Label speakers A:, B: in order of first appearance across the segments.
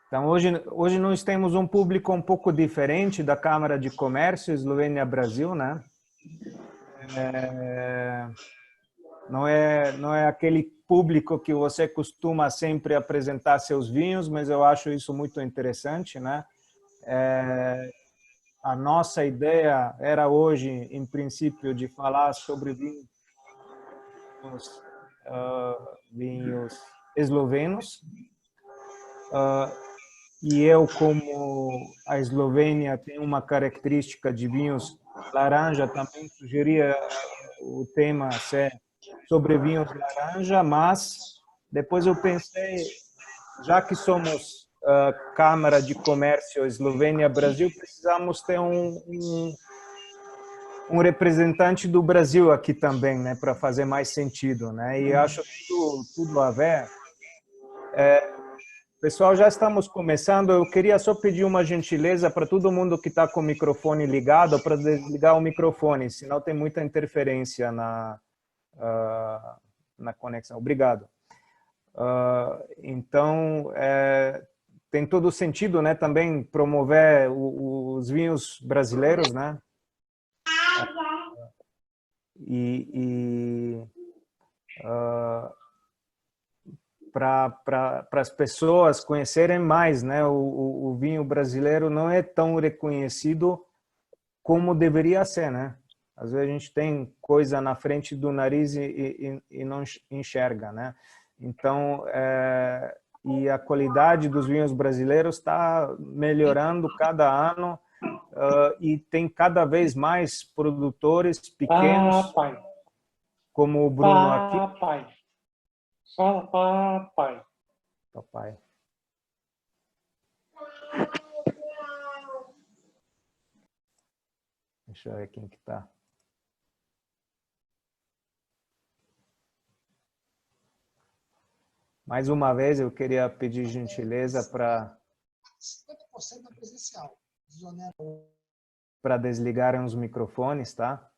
A: Então, hoje nós temos um público um pouco diferente da Câmara de Comércio Eslovênia-Brasil, né? Não é aquele público que você costuma sempre apresentar seus vinhos, mas eu acho isso muito interessante, né? A nossa ideia era hoje, em princípio, de falar sobre vinhos eslovenos. E eu, como a Eslovênia tem uma característica de vinhos laranja, também sugeria o tema ser sobre vinhos laranja, mas depois eu pensei, já que somos Câmara de Comércio Eslovênia-Brasil, precisamos ter um representante do Brasil aqui também, né, para fazer mais sentido, né? E acho tudo a ver. Pessoal, já estamos começando. Eu queria só pedir uma gentileza para todo mundo que está com o microfone ligado, para desligar o microfone, senão tem muita interferência na conexão. Obrigado. Então, tem todo sentido, né, também promover os vinhos brasileiros, né? Para as pessoas conhecerem mais, né? O vinho brasileiro não é tão reconhecido como deveria ser, né? Às vezes a gente tem coisa na frente do nariz e não enxerga, né? Então, e a qualidade dos vinhos brasileiros está melhorando cada ano e tem cada vez mais produtores pequenos, como o Bruno aqui.
B: Fala, papai.
A: Papai. Deixa eu ver quem que tá. Mais uma vez, eu queria pedir gentileza para
C: 50% na presencial.
A: Para desligarem os microfones, tá?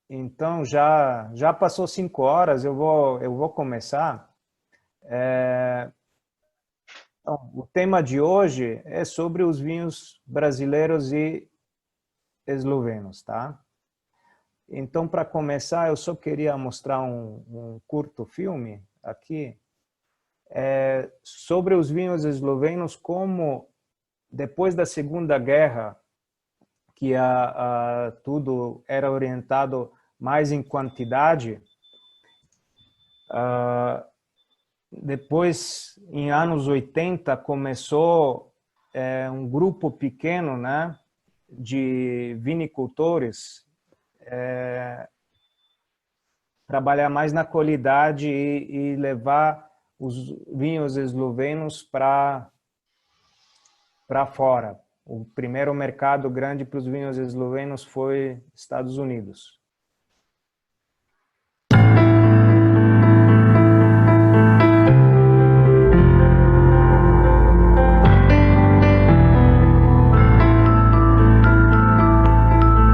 A: Então, já passou 5 horas, eu vou começar. Então, o tema de hoje é sobre os vinhos brasileiros e eslovenos, tá? Então, para começar, eu só queria mostrar um curto filme aqui sobre os vinhos eslovenos, como depois da Segunda Guerra, que tudo era orientado mais em quantidade. Depois, em anos 80, começou um grupo pequeno, né, de vinicultores trabalhar mais na qualidade e levar os vinhos eslovenos para fora. O primeiro mercado grande para os vinhos eslovenos foi Estados Unidos.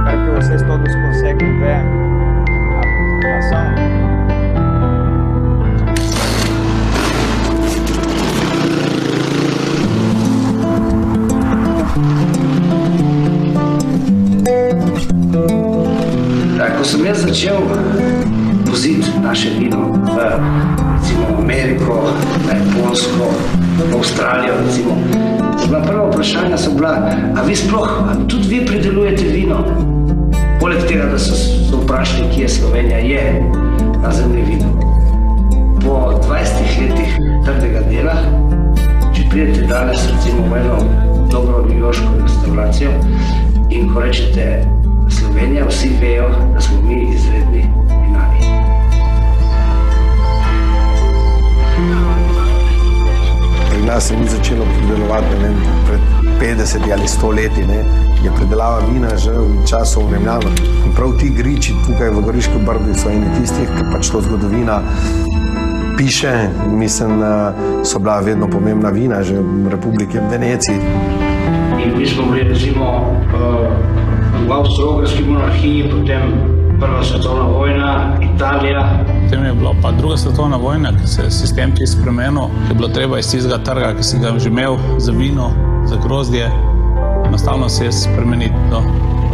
A: Espero que vocês todos conseguem ver a apresentação.
D: Ko sem jaz začel voziti naše vino v recimo Ameriko, na Japonsko, v Avstralijo, recimo, prva vprašanja so bila, a tudi vi pridelujete vino? Poleg tega, da so vprašali, kje Slovenija je na zemljevidu. Po 20 letih trdega dela, če pridete danes recimo v eno dobro newyorško restauracijo in ko rečete Slovenija, vsi vejo, da smo mi izredni vinarji.
E: Pri nas se ni začelo pridelovati pred 50 ali 100 leti. Je pridelava vina že v času Rimljanov. In prav ti griči tukaj v Goriški Brdi so eni tistih, ki pač to zgodovina piše. Mislim, da so bila vedno pomembna vina že v Republiki Veneciji.
D: In mi smo bili recimo v Avstro-Ogrski monarhiji, potem Prva svetovna vojna, Italija,
F: potem je bila pa druga svetovna vojna, ki se je sistem čisto spremenil, ki je bilo treba iz tistega trga, ki si ga že imel za vino, za grozdje, enostavno se je spremeniti.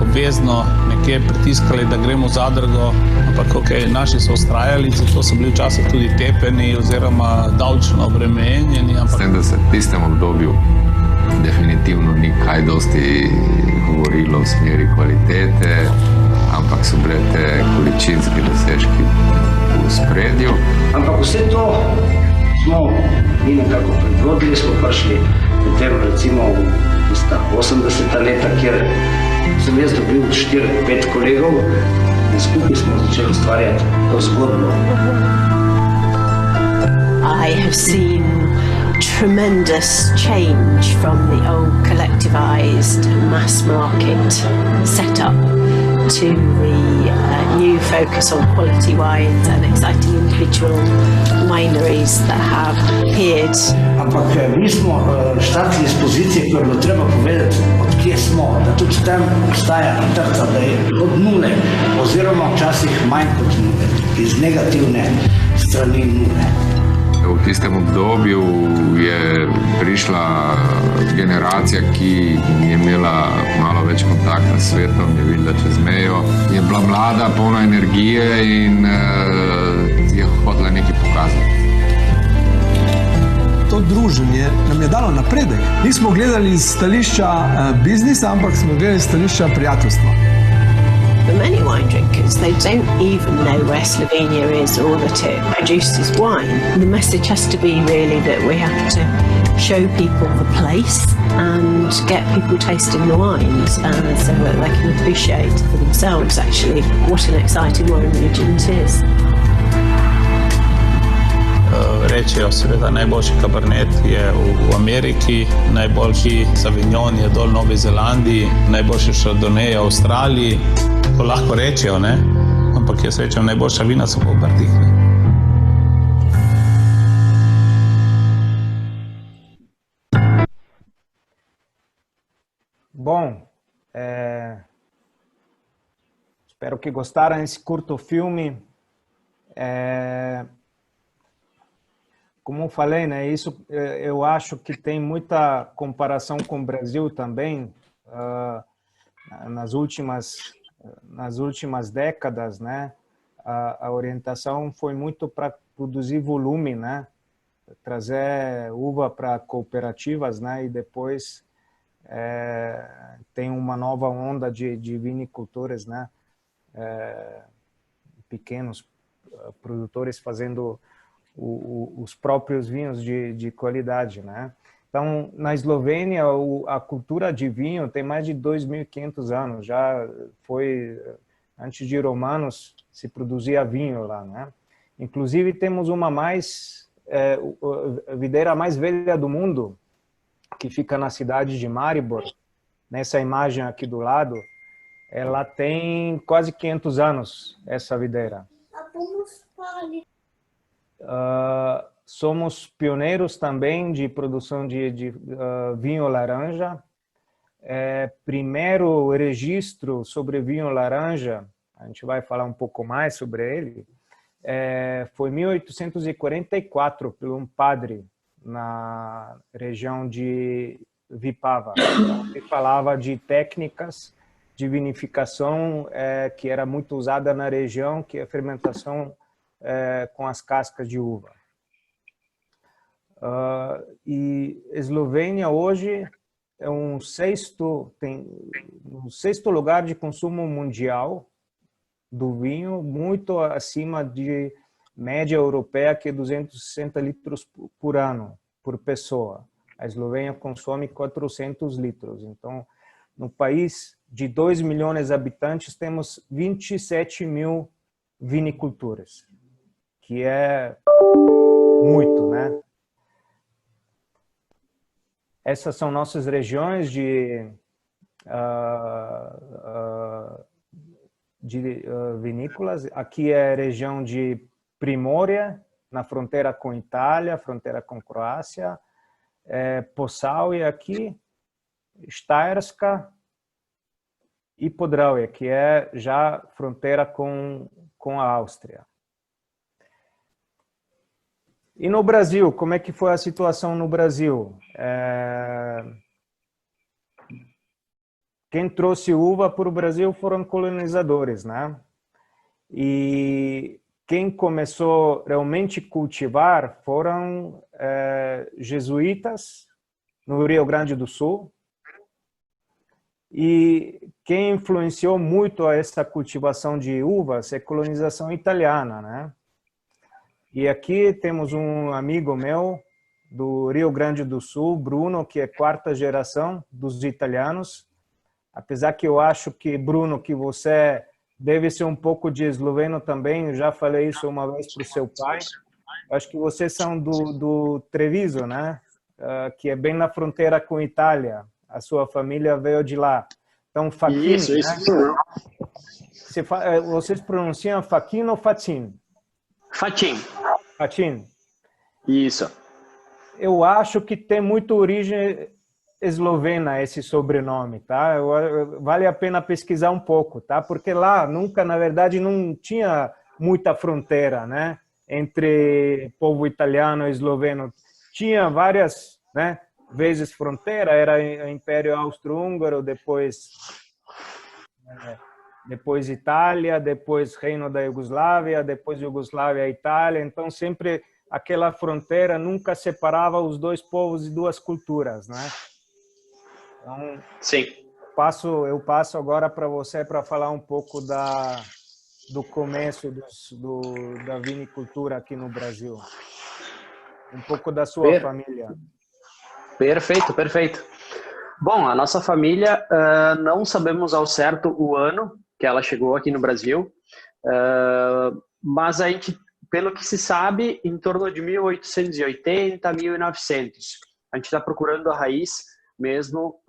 F: Obvezno nekje pritiskali, da gremo v zadrugo, ampak naši so ustrajali, zato so bili včasih tudi tepeni oziroma davčno obremenjeni.
G: S tem, da se v tistem obdobju definitivno ni kaj dosti govorilo v smeri kvalitete, ampak so bile te količinski dosežki v spredju.
D: Ampak vse to smo mi nekako prebrodili, smo prišli potem recimo v tista 80. leta, kjer sem jaz dobil 4-5 kolegov in skupaj smo začeli ustvarjati to zgodbo.
H: I have seen tremendous change from the old collectivized mass market setup to the new focus on quality wines and exciting individual wineries that have appeared.
D: Ampak mi smo štartili iz pozicije, ko je bilo treba povedati, od kje smo, da tudi tam obstaja trca, da je od nule, oziroma včasih manj kot nule, iz negativne strani nule.
G: V tistem obdobju je prišla generacija, ki je imela malo več kontakta s svetom, je videla čez mejo, je bila mlada, polna energije in je hotela nekaj pokazati.
E: To druženje nam je dalo napredek. Nismo gledali iz stališča biznisa, ampak smo gledali iz stališča prijateljstva.
H: For many wine drinkers, they don't even know where Slovenia is or that it produces wine. The message has to be really that we have to show people the place and get people tasting the wines so that they can appreciate for themselves actually what an exciting wine region it is.
F: Rečejo seveda, najboljši Cabernet je v Ameriki, najboljši Sauvignon je dol v Novi Zelandiji, najboljši Chardonnay je v Avstraliji. To lahko rečejo, ne? Ampak jaz rečem, najboljša vina so pa v Brtih.
A: Bom, espero que gostaram desse curto filme. Como eu falei, né, isso eu acho que tem muita comparação com o Brasil também, nas últimas décadas, né, a orientação foi muito para produzir volume, né, trazer uva para cooperativas, né, e depois tem uma nova onda de vinicultores, né, pequenos produtores fazendo os próprios vinhos de qualidade, né? Então, na Eslovênia, a cultura de vinho tem mais de 2.500 anos. Já foi, antes de romanos, se produzia vinho lá, né? Inclusive, temos uma a videira mais velha do mundo, que fica na cidade de Maribor. Nessa imagem aqui do lado, ela tem quase 500 anos, essa videira. Somos pioneiros também de produção de vinho laranja. Primeiro registro sobre vinho laranja, a gente vai falar um pouco mais sobre ele, foi em 1844, por um padre na região de Vipava. Ele falava de técnicas de vinificação que era muito usada na região, que é a fermentação com as cascas de uva. E Eslovênia hoje é o sexto lugar de consumo mundial do vinho, muito acima de média europeia, que é 260 litros por ano, por pessoa. A Eslovênia consome 400 litros. Então, no país de 2 milhões de habitantes, temos 27 mil vinicultores, que é muito, né? Essas são nossas regiões de vinícolas. Aqui é a região de Primorje, na fronteira com Itália, fronteira com Croácia. Posavje aqui, Štajerska e Podravje, que é já fronteira com a Áustria. E no Brasil, como é que foi a situação no Brasil? Quem trouxe uva para o Brasil foram colonizadores, né? E quem começou realmente a cultivar foram jesuítas no Rio Grande do Sul. E quem influenciou muito essa cultivação de uvas é a colonização italiana, né? E aqui temos um amigo meu do Rio Grande do Sul, Bruno, que é 4ª geração dos italianos. Apesar que eu acho que, Bruno, que você deve ser um pouco de esloveno também, eu já falei isso uma vez para o seu pai. Eu acho que vocês são do Treviso, né? Que é bem na fronteira com a Itália. A sua família veio de lá. Então, Facchini,
I: isso.
A: Né? Vocês pronunciam Facchino ou Fachin?
I: Fachin.
A: Fachin.
I: Isso.
A: Eu acho que tem muita origem eslovena esse sobrenome, tá? Vale a pena pesquisar um pouco, tá? Porque lá nunca, na verdade, não tinha muita fronteira, né? Entre povo italiano e esloveno. Tinha várias, né? Vezes fronteira, era o Império Austro-Húngaro, depois Itália, depois Reino da Iugoslávia, depois Iugoslávia e Itália. Então sempre aquela fronteira nunca separava os dois povos e duas culturas, né? Então,
I: sim.
A: Eu passo agora para você para falar um pouco do começo da vinicultura aqui no Brasil, um pouco da sua família.
I: Perfeito, perfeito. Bom, a nossa família, não sabemos ao certo o ano que ela chegou aqui no Brasil, mas a gente, pelo que se sabe, em torno de 1880, 1900. A gente está procurando a raiz mesmo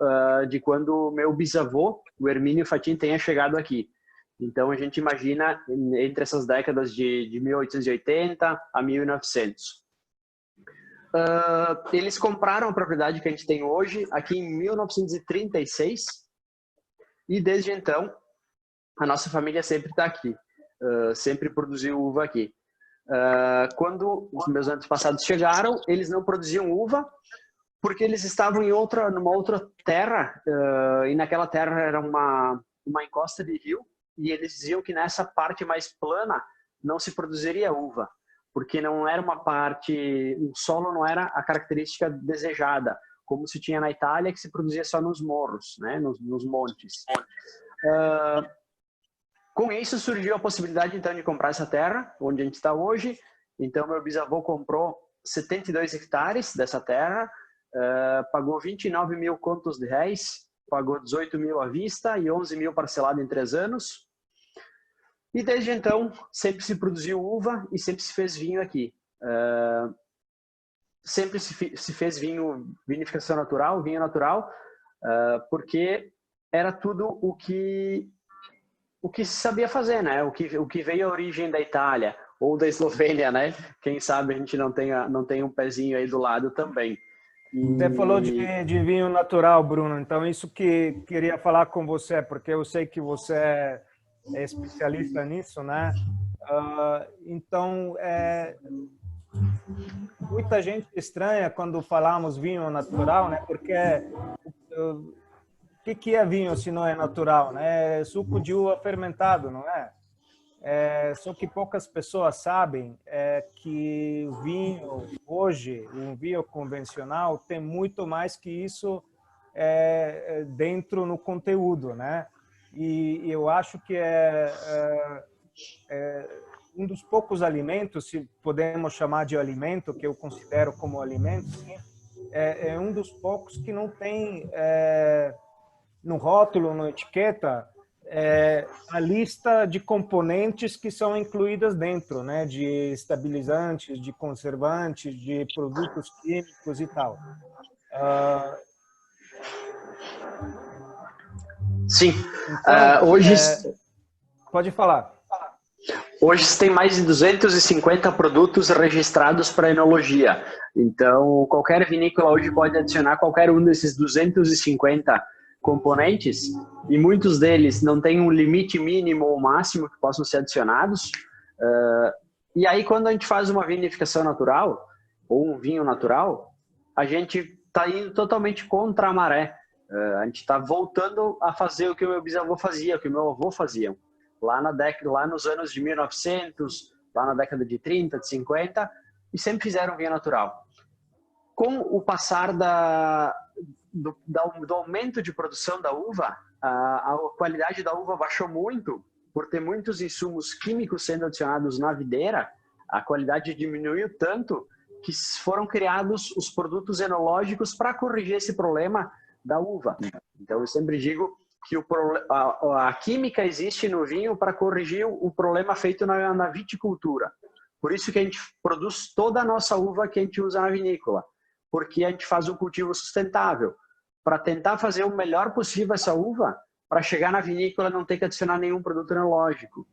I: de quando o meu bisavô, o Hermínio Fachin, tenha chegado aqui. Então a gente imagina entre essas décadas de 1880 a 1900. Eles compraram a propriedade que a gente tem hoje aqui em 1936 e desde então a nossa família sempre está aqui, sempre produziu uva aqui. Quando os meus antepassados chegaram, eles não produziam uva porque eles estavam numa outra terra e naquela terra era uma encosta de rio e eles diziam que nessa parte mais plana não se produziria uva, porque não era uma parte, o solo não era a característica desejada, como se tinha na Itália, que se produzia só nos morros, né, nos montes. Com isso surgiu a possibilidade então de comprar essa terra, onde a gente está hoje. Então meu bisavô comprou 72 hectares dessa terra, pagou 29 mil contos de réis, pagou 18 mil à vista e 11 mil parcelado em 3 anos. E desde então, sempre se produziu uva e sempre se fez vinho aqui. Sempre se fez vinificação natural, vinho natural, porque era tudo o que se sabia fazer, né? O que veio a origem da Itália ou da Eslovênia, né? Quem sabe a gente não tem um pezinho aí do lado também.
A: Você falou de vinho natural, Bruno, então isso que queria falar com você, porque eu sei que você é especialista nisso, né? Então, muita gente estranha quando falamos vinho natural, né? Porque o que é vinho se não é natural, né? É suco de uva fermentado, não é? Só que poucas pessoas sabem que o vinho, hoje, um vinho convencional, tem muito mais que isso dentro no conteúdo, né? E eu acho que um dos poucos alimentos, se podemos chamar de alimento, que eu considero como alimento, é um dos poucos que não tem no rótulo, na etiqueta, a lista de componentes que são incluídas dentro, né? De estabilizantes, de conservantes, de produtos químicos e tal.
I: Sim.
A: Então,
I: hoje
A: pode falar.
I: Hoje tem mais de 250 produtos registrados para enologia. Então, qualquer vinícola hoje pode adicionar qualquer um desses 250 componentes e muitos deles não têm um limite mínimo ou máximo que possam ser adicionados. E aí, quando a gente faz uma vinificação natural, ou um vinho natural, a gente está indo totalmente contra a maré. A gente está voltando a fazer o que o meu bisavô fazia, o que o meu avô fazia. Lá nos anos de 1900, lá na década de 30, de 50, e sempre fizeram vinho natural. Com o passar do aumento de produção da uva, a qualidade da uva baixou muito, por ter muitos insumos químicos sendo adicionados na videira, a qualidade diminuiu tanto que foram criados os produtos enológicos para corrigir esse problema da uva. Então, eu sempre digo que a química existe no vinho para corrigir o problema feito na viticultura. Por isso que a gente produz toda a nossa uva que a gente usa na vinícola, porque a gente faz um cultivo sustentável, para tentar fazer o melhor possível essa uva, para chegar na vinícola e não ter que adicionar nenhum produto enológico.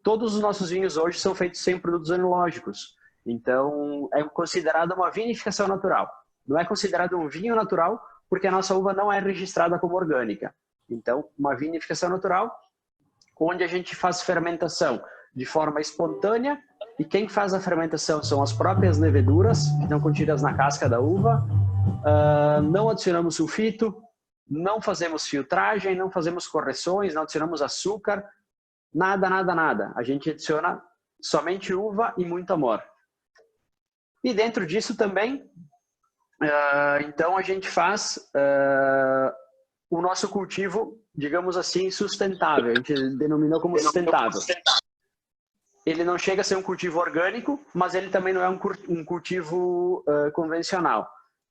I: Todos os nossos vinhos hoje são feitos sem produtos enológicos. Então, é considerado uma vinificação natural. Não é considerado um vinho natural, porque a nossa uva não é registrada como orgânica. Então, uma vinificação natural, onde a gente faz fermentação de forma espontânea, e quem faz a fermentação são as próprias leveduras, que estão contidas na casca da uva. Não adicionamos sulfito, não fazemos filtragem, não fazemos correções, não adicionamos açúcar, nada, nada, nada. A gente adiciona somente uva e muito amor. E dentro disso também, então a gente faz o nosso cultivo, digamos assim, sustentável. A gente denominou como sustentável. Ele não chega a ser um cultivo orgânico, mas ele também não é um cultivo convencional.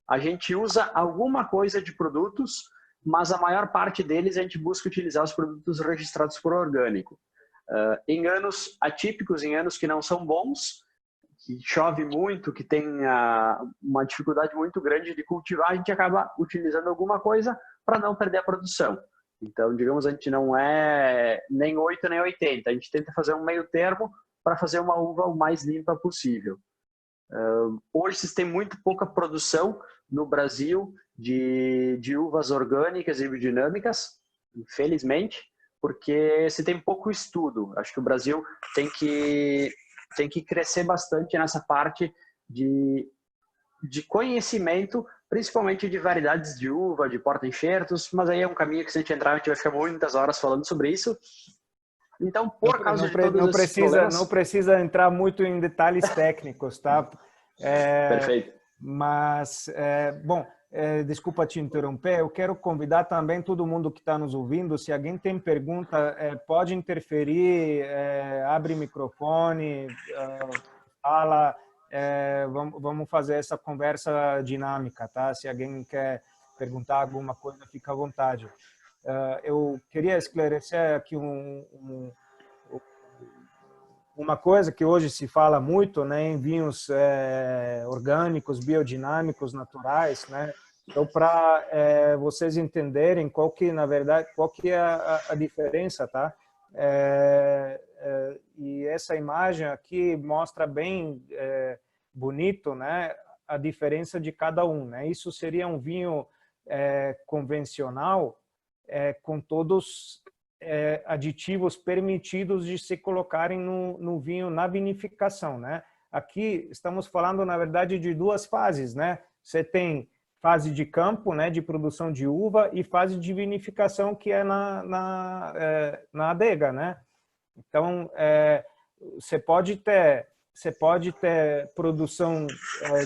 I: A gente usa alguma coisa de produtos, mas a maior parte deles a gente busca utilizar os produtos registrados por orgânico. Em anos atípicos, em anos que não são bons, que chove muito, que tem uma dificuldade muito grande de cultivar, a gente acaba utilizando alguma coisa para não perder a produção. Então, digamos, a gente não é nem 8 nem 80, a gente tenta fazer um meio termo para fazer uma uva o mais limpa possível. Hoje se tem muito pouca produção no Brasil de uvas orgânicas e biodinâmicas, infelizmente, porque se tem pouco estudo. Acho que o Brasil tem que crescer bastante nessa parte de conhecimento, principalmente de variedades de uva, de porta-enxertos, mas aí é um caminho que, se a gente entrar, a gente vai ficar muitas horas falando sobre isso. Então, por causa de todos esses problemas...
A: Não precisa entrar muito em detalhes técnicos, tá?
I: Perfeito.
A: Mas, bom, desculpa te interromper, eu quero convidar também todo mundo que está nos ouvindo, se alguém tem pergunta, pode interferir, abre microfone, fala, vamos fazer essa conversa dinâmica, tá? Se alguém quer perguntar alguma coisa, fica à vontade. Eu queria esclarecer aqui uma coisa que hoje se fala muito, né, em vinhos orgânicos, biodinâmicos, naturais, né? Então, para vocês entenderem qual que é a diferença, tá? E essa imagem aqui mostra bem bonito, né, a diferença de cada um, né? Isso seria um vinho convencional, com todos aditivos permitidos de se colocarem no vinho na vinificação, né? Aqui estamos falando, na verdade, de duas fases, né? Você tem fase de campo, né, de produção de uva, e fase de vinificação, que é na adega, né? Então, você pode ter produção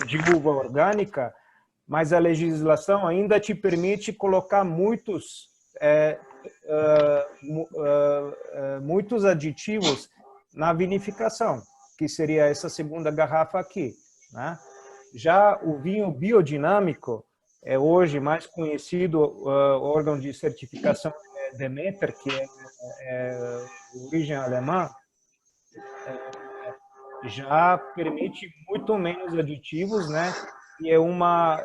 A: de uva orgânica, mas a legislação ainda te permite colocar muitos aditivos na vinificação, que seria essa segunda garrafa aqui, né? Já o vinho biodinâmico é hoje mais conhecido, o órgão de certificação Demeter, que é origem alemã, já permite muito menos aditivos, né? E é uma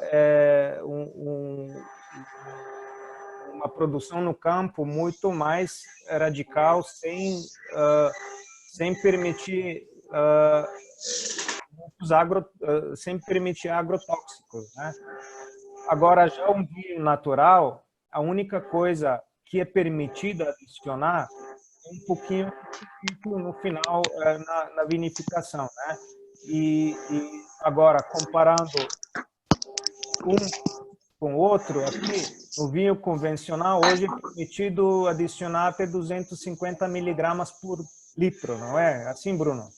A: produção no campo muito mais radical, sem permitir sem permitir agrotóxicos, né? Agora, já um vinho natural, a única coisa que é permitida adicionar é um pouquinho no final na vinificação, né? E agora, comparando um com o outro, aqui, no vinho convencional, hoje é permitido adicionar até 250 miligramas por litro, não é? Assim, Bruno?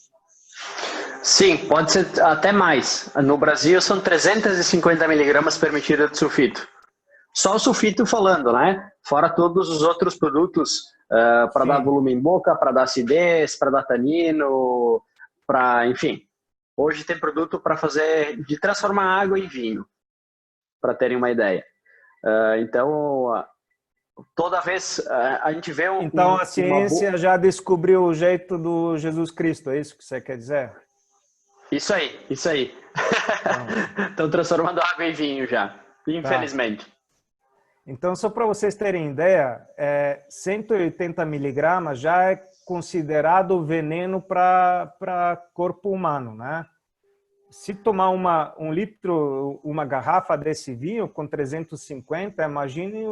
I: Sim, pode ser até mais. No Brasil são 350 miligramas permitido de sulfito. Só o sulfito falando, né? Fora todos os outros produtos para dar volume em boca, para dar acidez, para dar tanino, para, enfim. Hoje tem produto para fazer, de transformar água em vinho, para terem uma ideia. Então, toda vez a gente vê um...
A: Então, a ciência já descobriu o jeito do Jesus Cristo, é isso que você quer dizer?
I: Isso aí, isso aí. Estão transformando água em vinho já, infelizmente.
A: Tá. Então, só para vocês terem ideia, 180 miligramas já é considerado veneno para corpo humano, né? Se tomar um litro, uma garrafa desse vinho com 350, imagine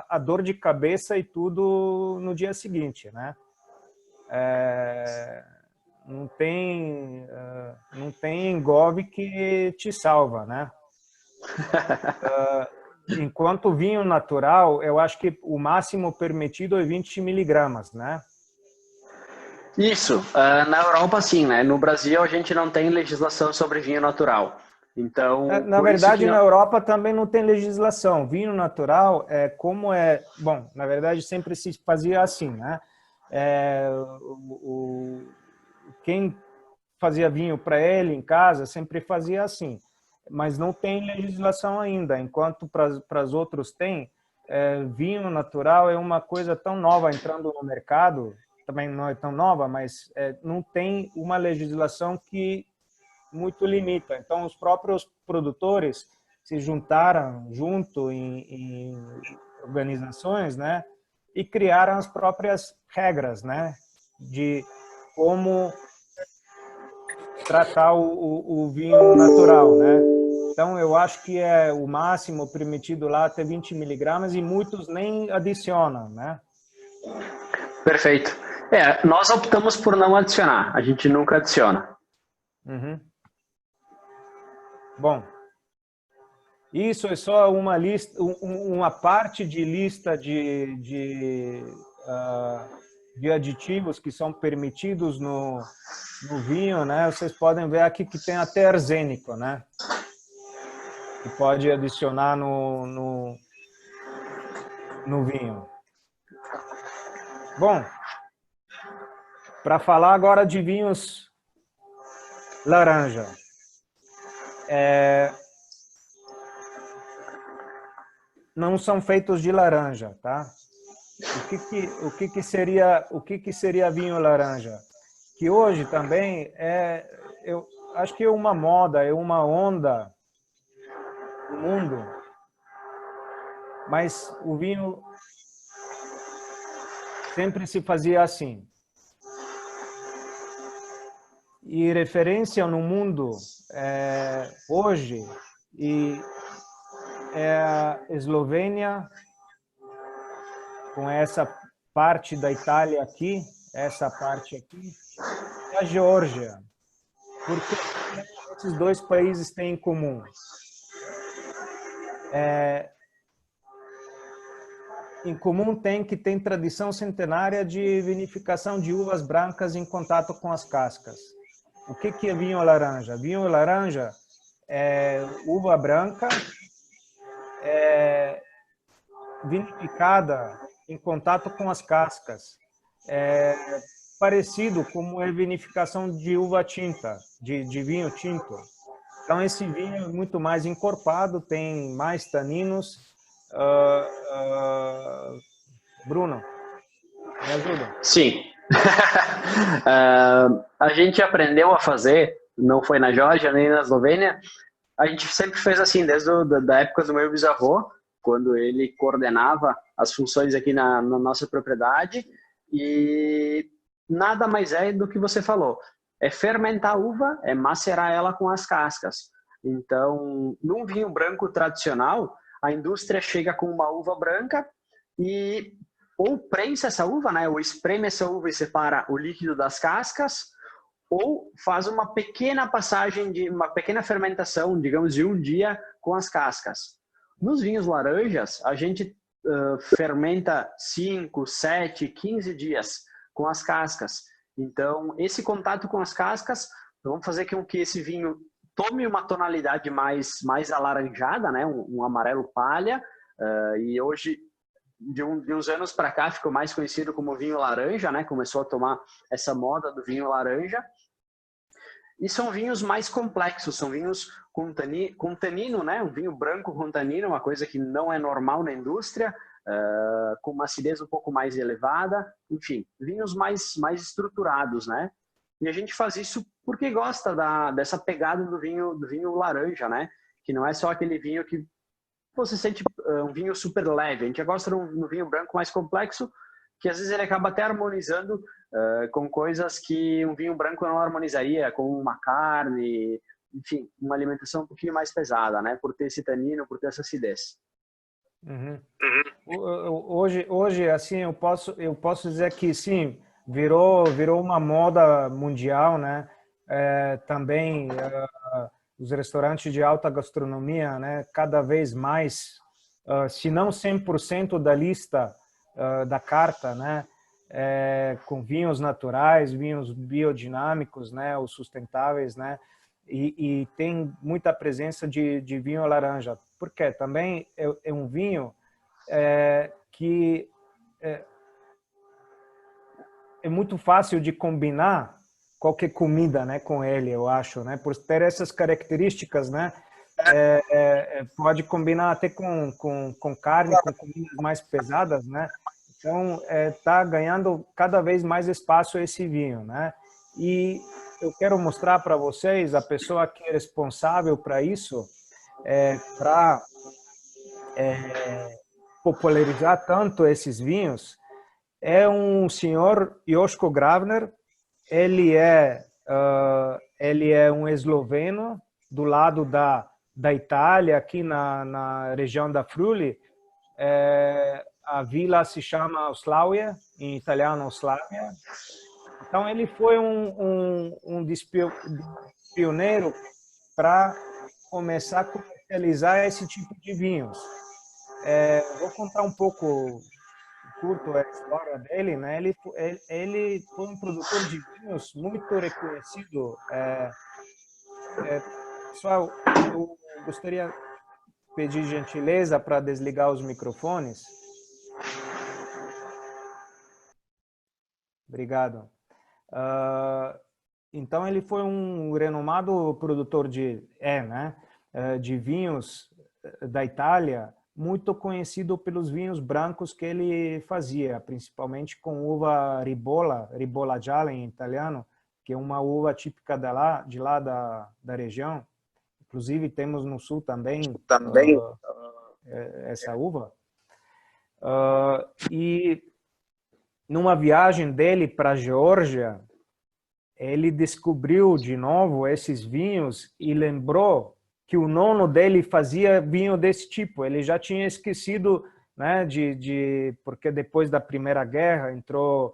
A: a dor de cabeça e tudo no dia seguinte, né? Não tem engove que te salva, né? Enquanto vinho natural, eu acho que o máximo permitido é 20 miligramas, né?
I: Isso. Na Europa, sim, né? No Brasil, a gente não tem legislação sobre vinho natural. Então,
A: na verdade, na Europa também não tem legislação. Vinho natural bom, na verdade, sempre se fazia assim, né? Quem fazia vinho para ele em casa sempre fazia assim. Mas não tem legislação ainda, enquanto para os outros tem. Vinho natural é uma coisa tão nova entrando no mercado, também não é tão nova, mas não tem uma legislação que muito limita. Então, os próprios produtores se juntaram junto em organizações, né, e criaram as próprias regras, né, de como tratar o vinho natural, né? Então, eu acho que é o máximo permitido lá até 20 miligramas e muitos nem adicionam, né?
I: Perfeito. Nós optamos por não adicionar. A gente nunca adiciona.
A: Uhum. Bom, isso é só uma lista, uma parte de lista de aditivos que são permitidos no vinho, né? Vocês podem ver aqui que tem até arsênico, né? Que pode adicionar no vinho. Bom, para falar agora de vinhos laranja. Não são feitos de laranja, tá? O que seria vinho laranja? Que hoje também eu acho que é uma moda, é uma onda no mundo, mas o vinho sempre se fazia assim. E referência no mundo hoje é a Eslovênia, com essa parte da Itália aqui, essa parte aqui, e a Geórgia. Porque esses dois países têm em comum? Em comum tem que tem tradição centenária de vinificação de uvas brancas em contato com as cascas. O que é vinho laranja? Vinho laranja é uva branca vinificada em contato com as cascas. Parecido como é vinificação de uva tinta, de vinho tinto. Então, esse vinho é muito mais encorpado, tem mais taninos. Bruno, me ajuda?
I: Sim. A gente aprendeu a fazer, não foi na Geórgia nem na Eslovênia, a gente sempre fez assim, desde da época do meu bisavô, quando ele coordenava as funções aqui na nossa propriedade, e nada mais é do que você falou. É fermentar a uva, é macerar ela com as cascas. Então, num vinho branco tradicional, a indústria chega com uma uva branca e ou prensa essa uva, né, ou espreme essa uva e separa o líquido das cascas, ou faz uma pequena passagem, uma pequena fermentação, digamos, de um dia com as cascas. Nos vinhos laranjas, a gente fermenta 5, 7, 15 dias com as cascas. Então, esse contato com as cascas vão fazer com que esse vinho tome uma tonalidade mais alaranjada, né? Um amarelo palha, e hoje, de uns anos para cá, ficou mais conhecido como vinho laranja, né? Começou a tomar essa moda do vinho laranja. E são vinhos mais complexos, são vinhos com tanino, né? Um vinho branco com tanino, uma coisa que não é normal na indústria, com uma acidez um pouco mais elevada, enfim, vinhos mais estruturados, né? E a gente faz isso porque gosta dessa pegada do vinho laranja, né? Que não é só aquele vinho que você sente um vinho super leve. A gente gosta no vinho branco mais complexo, que às vezes ele acaba até harmonizando com coisas que um vinho branco não harmonizaria, como uma carne, enfim, uma alimentação um pouquinho mais pesada, né? Por ter esse tanino, por ter essa acidez.
A: Uhum. Hoje, assim, eu posso dizer que sim, virou uma moda mundial, né? Também os restaurantes de alta gastronomia, né? Cada vez mais, se não 100% da lista da carta, né? Com vinhos naturais, vinhos biodinâmicos, né? Os sustentáveis, né? E tem muita presença de vinho laranja, porque também é um vinho que é muito fácil de combinar qualquer comida, né, com ele, eu acho, né? Por ter essas características, né? Pode combinar até com carne, com comidas mais pesadas, né? Então, está ganhando cada vez mais espaço esse vinho, né? E eu quero mostrar para vocês a pessoa que é responsável para isso, para popularizar tanto esses vinhos, é um senhor Joško Gravner. Ele é um esloveno do lado da Itália, aqui na região da Friuli. A vila se chama Oslawia, em italiano Oslawia. Então ele foi um dos pioneiros para começar a comercializar esse tipo de vinhos. Vou contar um pouco curto a história dele, né? Ele foi um produtor de vinhos muito reconhecido. Pessoal, eu gostaria de pedir gentileza para desligar os microfones. Obrigado. Então ele foi um renomado produtor de vinhos da Itália, muito conhecido pelos vinhos brancos que ele fazia, principalmente com uva Ribolla Gialla em italiano, que é uma uva típica de lá da região. Inclusive temos no sul também essa uva. E numa viagem dele para a Geórgia, ele descobriu de novo esses vinhos e lembrou que o nono dele fazia vinho desse tipo. Ele já tinha esquecido, né, porque depois da Primeira Guerra entrou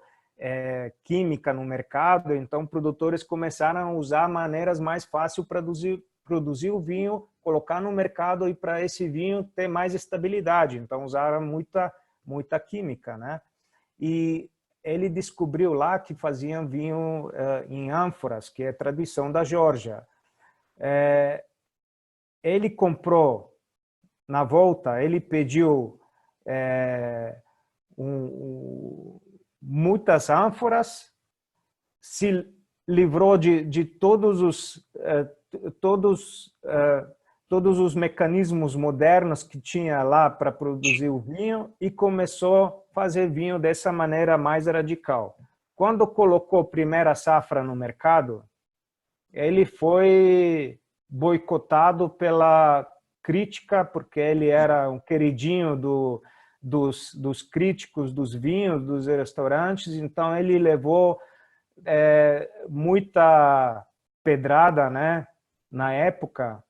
A: química no mercado, então produtores começaram a usar maneiras mais fáceis para produzir o vinho, colocar no mercado e para esse vinho ter mais estabilidade. Então usaram muita química, né? E ele descobriu lá que faziam vinho em ânforas, que é a tradição da Geórgia. Ele comprou, na volta, ele pediu muitas ânforas, se livrou de todos os mecanismos modernos que tinha lá para produzir o vinho e começou a fazer vinho dessa maneira mais radical. Quando colocou a primeira safra no mercado, ele foi boicotado pela crítica, porque ele era um queridinho dos críticos dos vinhos, dos restaurantes, então ele levou muita pedrada, né, na época,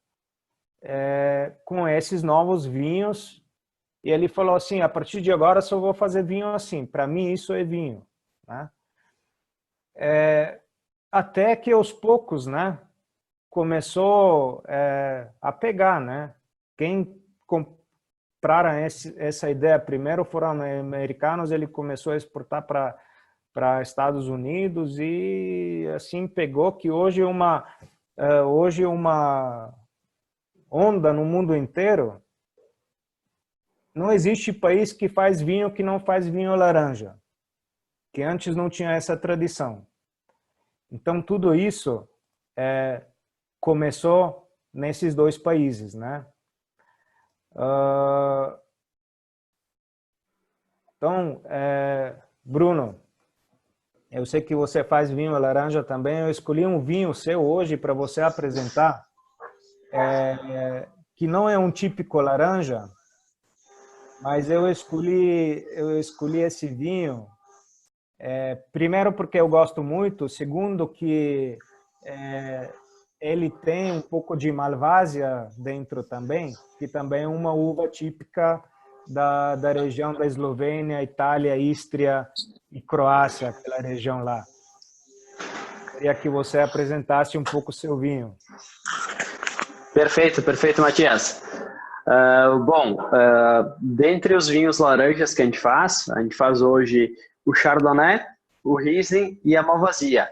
A: com esses novos vinhos, e ele falou assim: a partir de agora só vou fazer vinho assim, para mim isso é vinho, né? até que aos poucos, né, começou a pegar, né? Quem compraram essa ideia primeiro foram americanos, ele começou a exportar para Estados Unidos e assim pegou que hoje uma onda no mundo inteiro. Não existe país que faz vinho que não faz vinho laranja, que antes não tinha essa tradição. Então tudo isso começou nesses dois países, né? Então, Bruno, eu sei que você faz vinho laranja também. Eu escolhi um vinho seu hoje para você apresentar, que não é um típico laranja, mas eu escolhi esse vinho, primeiro porque eu gosto muito, segundo que ele tem um pouco de Malvásia dentro também, que também é uma uva típica da região da Eslovênia, Itália, Istria e Croácia, aquela região lá. Queria que você apresentasse um pouco o seu vinho.
I: Perfeito, perfeito, Matias. Dentre os vinhos laranjas que a gente faz hoje o Chardonnay, o Riesling e a Malvasia.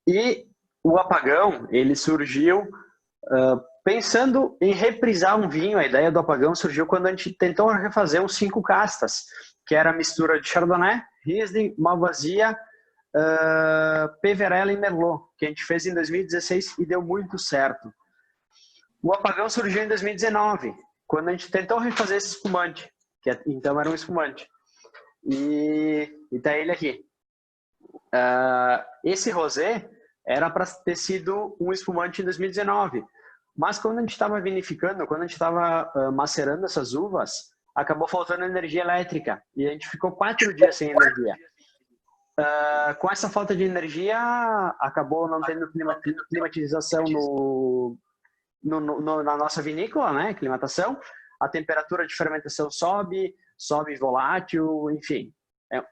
I: E o Apagão, ele surgiu pensando em reprisar um vinho. A ideia do Apagão surgiu quando a gente tentou refazer uns 5 castas, que era a mistura de Chardonnay, Riesling, Malvasia, Peverella e Merlot, que a gente fez em 2016 e deu muito certo. O Apagão surgiu em 2019, quando a gente tentou refazer esse espumante, que então era um espumante. E tá ele aqui. Esse rosé era para ter sido um espumante em 2019, mas quando a gente estava vinificando, quando a gente estava macerando essas uvas, acabou faltando energia elétrica e a gente ficou 4 dias sem energia. Com essa falta de energia, acabou não tendo climatização na nossa vinícola, né? Climatação. A temperatura de fermentação sobe volátil, enfim.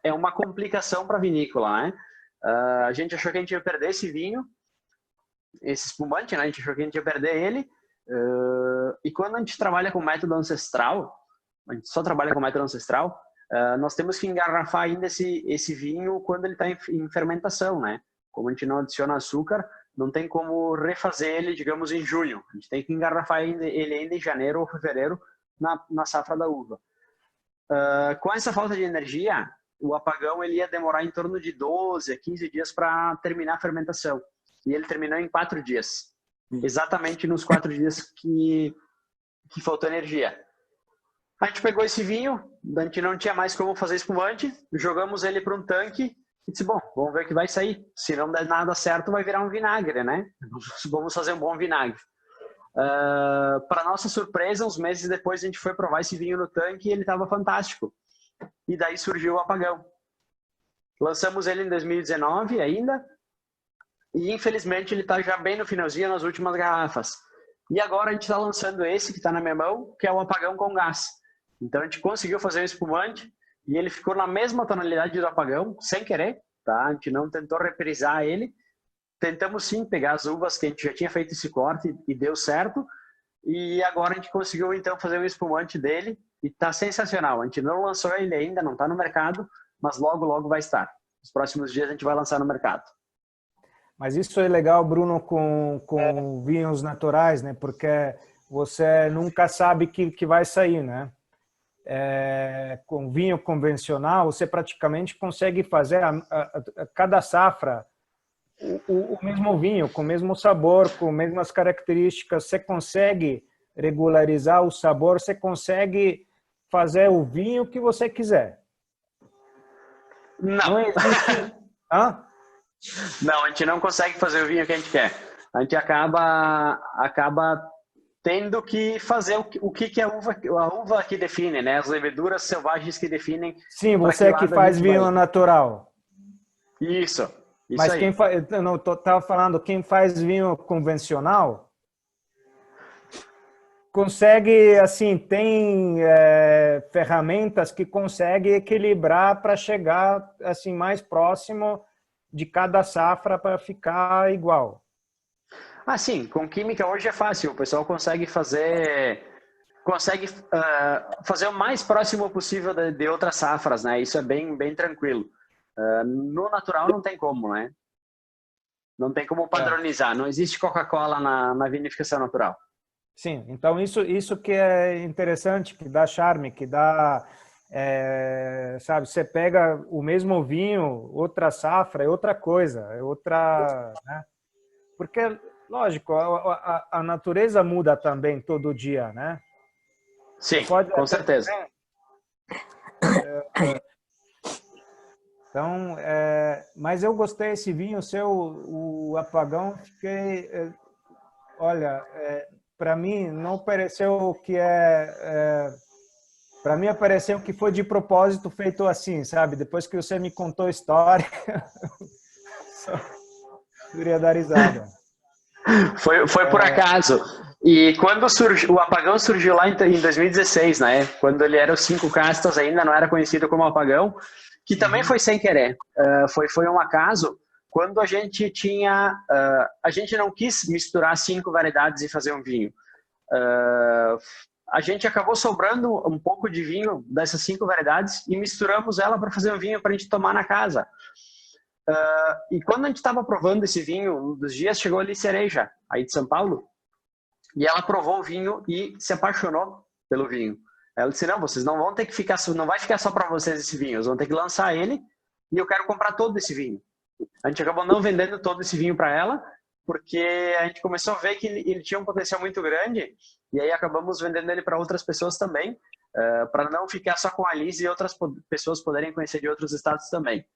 I: É uma complicação para a vinícola, né? A gente achou que a gente ia perder esse vinho, esse espumante, né? A gente achou que a gente ia perder ele. E quando a gente trabalha com método ancestral, a gente só trabalha com método ancestral, nós temos que engarrafar ainda esse vinho quando ele está em fermentação, né? Como a gente não adiciona açúcar, não tem como refazer ele, digamos, em junho. A gente tem que engarrafar ele ainda em janeiro ou fevereiro na safra da uva. Com essa falta de energia, o Apagão ele ia demorar em torno de 12 a 15 dias para terminar a fermentação. E ele terminou em 4 dias. Exatamente nos 4 dias que faltou energia. A gente pegou esse vinho, a gente não tinha mais como fazer espumante, jogamos ele para um tanque e disse, bom, vamos ver o que vai sair. Se não der nada certo, vai virar um vinagre, né? Vamos fazer um bom vinagre. Para nossa surpresa, uns meses depois a gente foi provar esse vinho no tanque e ele estava fantástico. E daí surgiu o Apagão. Lançamos ele em 2019 ainda e infelizmente ele está já bem no finalzinho, nas últimas garrafas. E agora a gente está lançando esse que está na minha mão, que é o Apagão com gás. Então a gente conseguiu fazer um espumante e ele ficou na mesma tonalidade do Apagão, sem querer, tá? A gente não tentou reprisar ele. Tentamos sim pegar as uvas que a gente já tinha feito esse corte e deu certo. E agora a gente conseguiu então fazer um espumante dele e tá sensacional. A gente não lançou ele ainda, não tá no mercado, mas logo, logo vai estar. Nos próximos dias a gente vai lançar no mercado.
A: Mas isso é legal, Bruno, com vinhos naturais, né? Porque você nunca sabe que vai sair, né? Com vinho convencional, você praticamente consegue fazer a cada safra o mesmo vinho, com o mesmo sabor, com as mesmas características. Você consegue regularizar o sabor, você consegue fazer o vinho que você quiser.
I: Não
A: existe... Hã?
I: Não, a gente não consegue fazer o vinho que a gente quer. A gente acaba tendo que fazer o que a uva que define, né? As leveduras selvagens que definem.
A: Sim, você que faz vinho natural.
I: Isso.
A: Mas
I: aí.
A: quem faz, não, estava falando, quem faz vinho convencional consegue, assim, tem ferramentas que consegue equilibrar para chegar assim mais próximo de cada safra para ficar igual.
I: Ah, sim, com química hoje é fácil, o pessoal consegue fazer o mais próximo possível de outras safras, né? Isso é bem tranquilo. No natural não tem como, né? Não tem como padronizar, não existe Coca-Cola na vinificação natural.
A: Sim, então isso que é interessante, que dá charme, que dá, sabe, você pega o mesmo vinho, outra safra, é outra coisa, é outra, né? Porque, lógico, a natureza muda também todo dia, né?
I: Sim, com certeza.
A: Então, mas eu gostei desse vinho seu, o Apagão, fiquei, olha, para mim não pareceu que para mim pareceu que foi de propósito feito assim, sabe? Depois que você me contou a história, só queria dar risada.
I: Foi por acaso. E quando surgiu, o Apagão surgiu lá em 2016, né? Quando ele era os 5 castas, ainda não era conhecido como Apagão, que também foi sem querer. Foi um acaso. Quando a gente a gente não quis misturar 5 variedades e fazer um vinho. A gente acabou sobrando um pouco de vinho dessas 5 variedades e misturamos ela para fazer um vinho para a gente tomar na casa. E quando a gente estava provando esse vinho, um dos dias chegou ali Cereja, aí de São Paulo, e ela provou o vinho e se apaixonou pelo vinho. Ela disse, não, vocês não vão ter que ficar, não vai ficar só para vocês esse vinho, vocês vão ter que lançar ele e eu quero comprar todo esse vinho. A gente acabou não vendendo todo esse vinho para ela, porque a gente começou a ver que ele tinha um potencial muito grande e aí acabamos vendendo ele para outras pessoas também, para não ficar só com a Liz e outras pessoas poderem conhecer de outros estados também.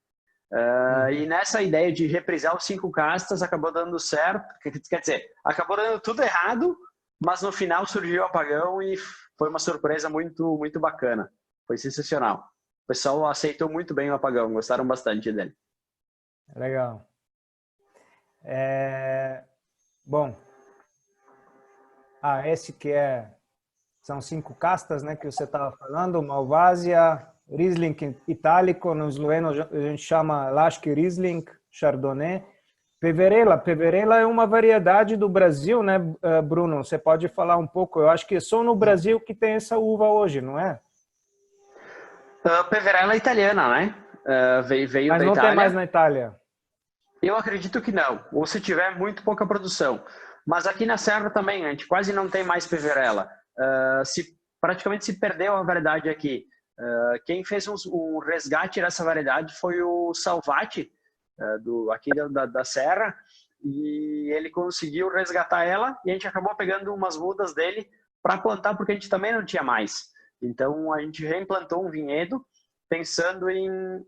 I: E nessa ideia de reprisar os 5 castas acabou dando certo, quer dizer, acabou dando tudo errado, mas no final surgiu o Apagão e foi uma surpresa muito bacana, foi sensacional. O pessoal aceitou muito bem o Apagão, gostaram bastante dele.
A: Legal. Bom, esse que são 5 castas, né, que você estava falando, Malvasia, Riesling itálico, no esloveno a gente chama Lashki Riesling, Chardonnay. Peverella é uma variedade do Brasil, né, Bruno? Você pode falar um pouco? Eu acho que só no Brasil que tem essa uva hoje, não é?
I: Peverella é italiana, né? Veio
A: Mas
I: da
A: não
I: Itália.
A: tem mais na Itália?
I: Eu acredito que não, ou se tiver, muito pouca produção. Mas aqui na Serra também, a gente quase não tem mais Peverella. Praticamente se perdeu a variedade aqui. Quem fez um resgate dessa variedade foi o Salvati, aqui da Serra, e ele conseguiu resgatar ela e a gente acabou pegando umas mudas dele para plantar, porque a gente também não tinha mais. Então a gente reimplantou um vinhedo pensando em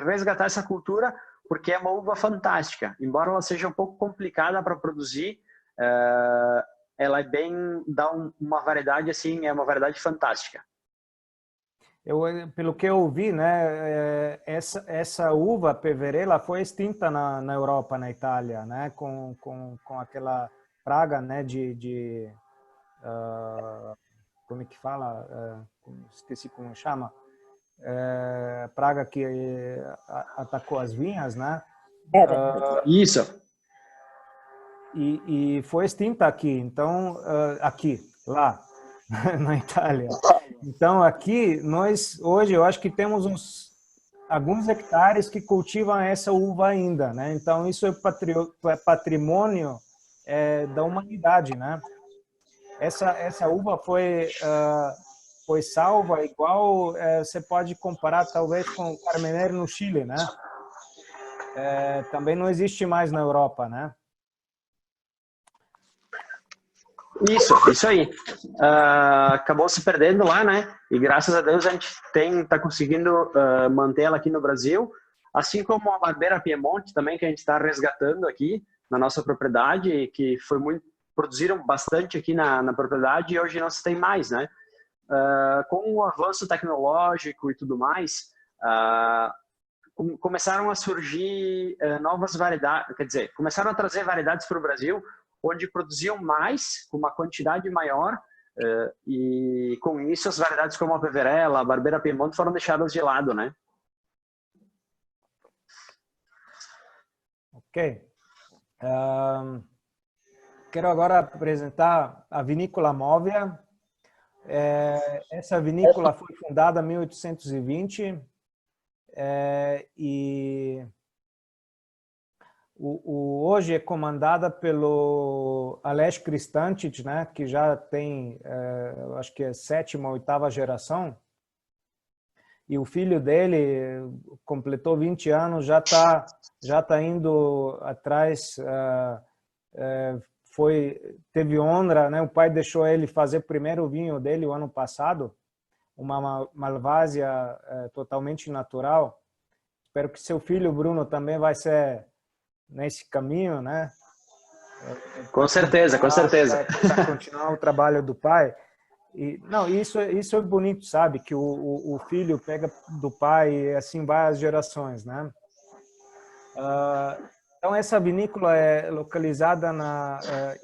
I: resgatar essa cultura, porque é uma uva fantástica. Embora ela seja um pouco complicada para produzir, ela dá uma variedade assim, é uma variedade fantástica.
A: Pelo que eu ouvi, né, essa uva Peverella foi extinta na Europa, na Itália, né, com aquela praga, né, como é que fala? Esqueci como chama. Praga que atacou as vinhas, né?
I: Isso.
A: E foi extinta aqui, então lá na Itália. Então aqui nós hoje eu acho que temos alguns hectares que cultivam essa uva ainda, né? Então isso é patrimônio da humanidade, né? Essa uva foi salva igual você pode comparar talvez com o Carmenere no Chile, né? Também não existe mais na Europa, né?
I: Isso aí. Acabou se perdendo lá, né? E graças a Deus a gente tá conseguindo manter ela aqui no Brasil, assim como a Barbera Piemonte também, que a gente está resgatando aqui na nossa propriedade, que produziram bastante aqui na propriedade e hoje não se tem mais, né? Com o avanço tecnológico e tudo mais, começaram a surgir novas variedades, quer dizer, começaram a trazer variedades para o Brasil, onde produziam mais, com uma quantidade maior, e com isso as variedades como a Peverella, a Barbera Piemonte foram deixadas de lado, né?
A: Ok. Quero agora apresentar a Vinícola Móvia. Essa vinícola foi fundada em 1820 e hoje é comandada pelo Aleš Kristančić, né, que já tem, acho que é 7ª ou 8ª geração. E o filho dele completou 20 anos, já tá indo atrás, teve honra, né? O pai deixou ele fazer primeiro o vinho dele o ano passado, uma Malvasia totalmente natural. Espero que seu filho Bruno também vai ser nesse caminho, né?
I: Com certeza, com certeza.
A: Para continuar o trabalho do pai. E, não, isso é bonito, sabe? Que o filho pega do pai e assim vai as gerações, né? Então, essa vinícola é localizada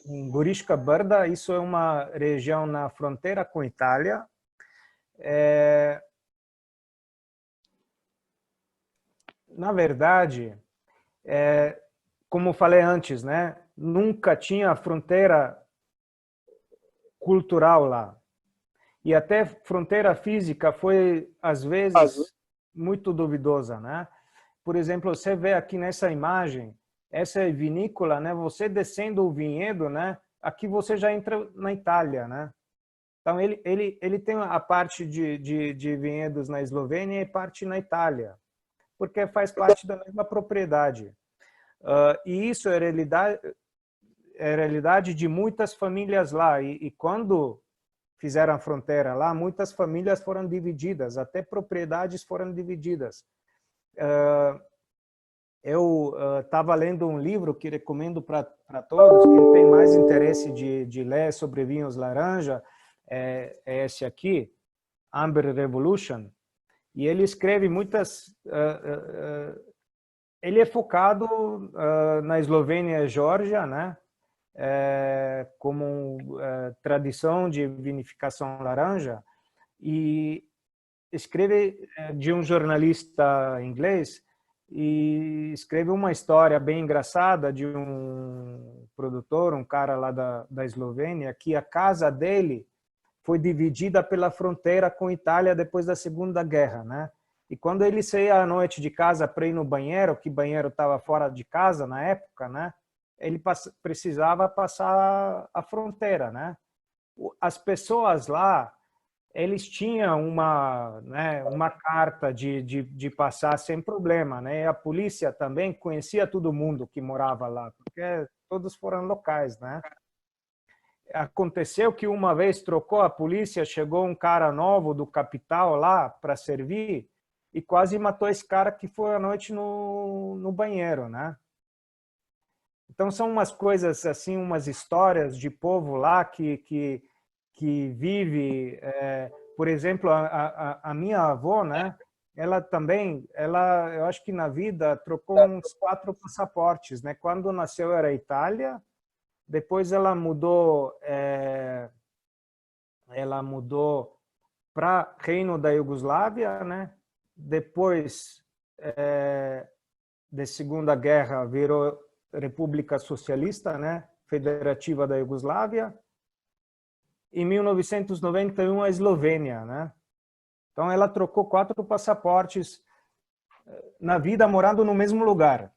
A: em Goriška Brda. Isso é uma região na fronteira com a Itália. Na verdade, como falei antes, né? Nunca tinha fronteira cultural lá. E até fronteira física foi, às vezes, muito duvidosa, né? Por exemplo, você vê aqui nessa imagem, essa vinícola, né? Você descendo o vinhedo, né? Aqui você já entra na Itália, né? Então, ele tem a parte de vinhedos na Eslovênia e parte na Itália, porque faz parte da mesma propriedade. E isso é realidade de muitas famílias lá. E quando fizeram a fronteira lá, muitas famílias foram divididas, até propriedades foram divididas. Eu estava lendo um livro que recomendo para todos, quem tem mais interesse de ler sobre vinhos laranja, é esse aqui, Amber Revolution, e ele escreve muitas... ele é focado na Eslovênia e Geórgia, né? Como tradição de vinificação laranja, e escreve de um jornalista inglês, e escreve uma história bem engraçada de um produtor, um cara lá da Eslovênia, que a casa dele foi dividida pela fronteira com a Itália depois da Segunda Guerra, né? E quando ele saía à noite de casa para ir no banheiro, que banheiro estava fora de casa na época, né? Ele precisava passar a fronteira, né? As pessoas lá, eles tinham uma carta de passar sem problema, né? E a polícia também conhecia todo mundo que morava lá, porque todos foram locais, né? Aconteceu que uma vez trocou a polícia, chegou um cara novo do capital lá para servir e quase matou esse cara que foi à noite no banheiro, né? Então são umas coisas assim, umas histórias de povo lá que vive, por exemplo, a minha avó, né? Ela também, eu acho que na vida trocou uns 4 passaportes, né? Quando nasceu era Itália, depois ela mudou para Reino da Iugoslávia, né? Depois da Segunda Guerra virou República Socialista, né? Federativa da Iugoslávia. Em 1991 a Eslovênia, né? Então ela trocou 4 passaportes na vida morando no mesmo lugar.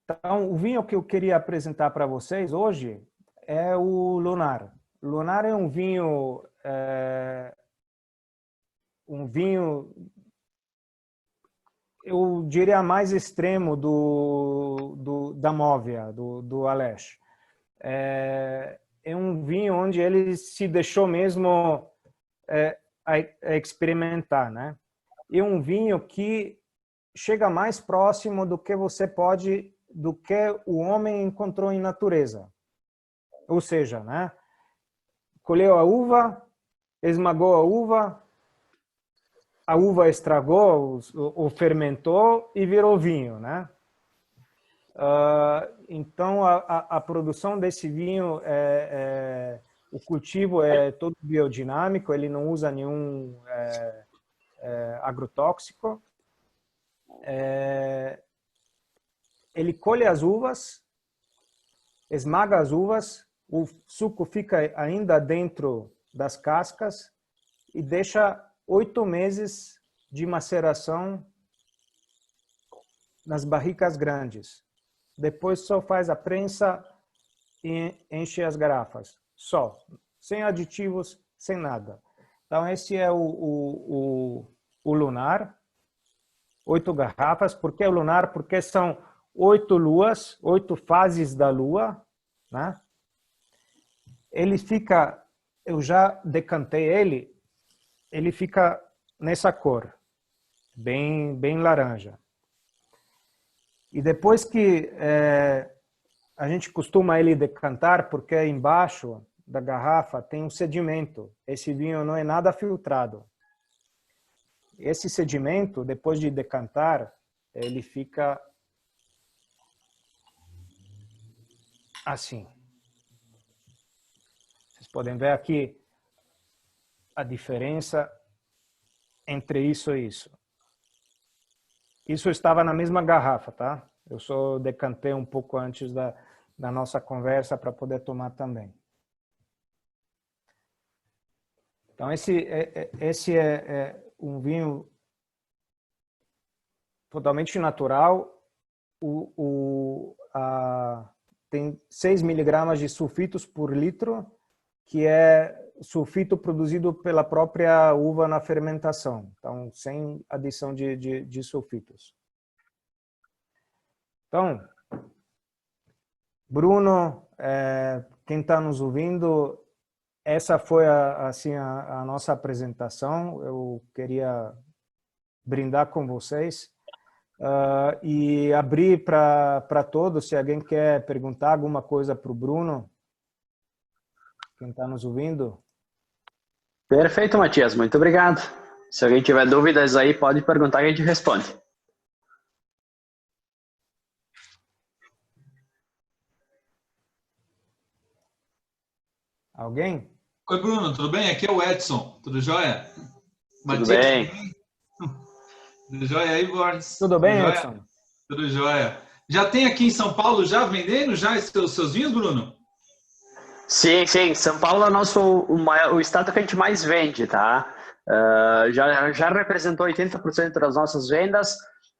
A: Então, o vinho que eu queria apresentar para vocês hoje é o Lunar. Lunar é um vinho eu diria mais extremo da Móvia, do Aleš. É um vinho onde ele se deixou mesmo a experimentar, né? É um vinho que chega mais próximo do que o homem encontrou em natureza. Ou seja, né? Colheu a uva, esmagou a uva estragou, ou fermentou e virou vinho, né? Então, a produção desse vinho, o cultivo é todo biodinâmico, ele não usa nenhum agrotóxico. ele colhe as uvas, esmaga as uvas, o suco fica ainda dentro das cascas e deixa 8 meses de maceração nas barricas grandes. Depois só faz a prensa e enche as garrafas. Só. Sem aditivos, sem nada. Então esse é o lunar. 8 garrafas. Por que o lunar? Porque são 8 luas, 8 fases da lua, né? Ele fica, eu já decantei ele fica nessa cor, bem laranja. E depois que a gente costuma ele decantar, porque embaixo da garrafa tem um sedimento. Esse vinho não é nada filtrado. Esse sedimento, depois de decantar, ele fica assim. Vocês podem ver aqui a diferença entre isso e isso. Isso estava na mesma garrafa, tá? Eu só decantei um pouco antes da nossa conversa para poder tomar também. Então, esse é um vinho totalmente natural. Tem 6 miligramas de sulfitos por litro, que é sulfito produzido pela própria uva na fermentação. Então, sem adição de sulfitos. Então, Bruno, quem está nos ouvindo, essa foi a nossa apresentação. Eu queria brindar com vocês e abrir para todos, se alguém quer perguntar alguma coisa para o Bruno, quem está nos ouvindo.
I: Perfeito, Matias. Muito obrigado. Se alguém tiver dúvidas aí, pode perguntar que a gente responde.
A: Alguém?
J: Oi, Bruno, tudo bem? Aqui é o Edson, tudo jóia?
I: Tudo bem.
J: Tudo jóia aí, Boris?
A: Tudo bem, Edson?
J: Tudo jóia. Já tem aqui em São Paulo, já vendendo já os seus vinhos, Bruno?
I: Sim, sim. São Paulo é o estado que a gente mais vende, tá? Já representou 80% das nossas vendas.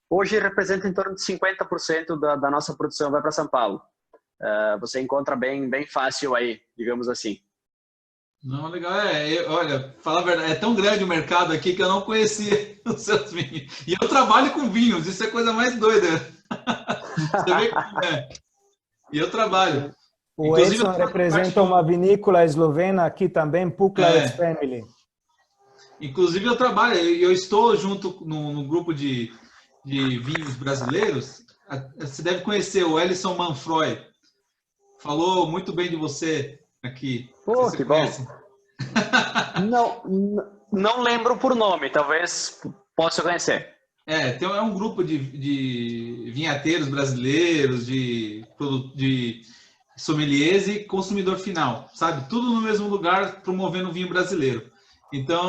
I: Hoje representa em torno de 50% da nossa produção vai para São Paulo. Você encontra bem fácil aí, digamos assim.
J: Não, legal. Olha, falar a verdade, é tão grande o mercado aqui que eu não conhecia os seus vinhos. E eu trabalho com vinhos, isso é a coisa mais doida. Você vê como é. E eu trabalho.
A: O Edson representa uma vinícola eslovena aqui também, Puklac Family.
J: Inclusive eu trabalho, eu estou junto no grupo de vinhos brasileiros. Você deve conhecer o Ellison Manfroy. Falou muito bem de você aqui.
I: Pô, que bom. Não lembro por nome, talvez possa conhecer.
J: É um grupo de vinhateiros brasileiros, de sommeliers e consumidor final, sabe? Tudo no mesmo lugar, promovendo o vinho brasileiro. Então,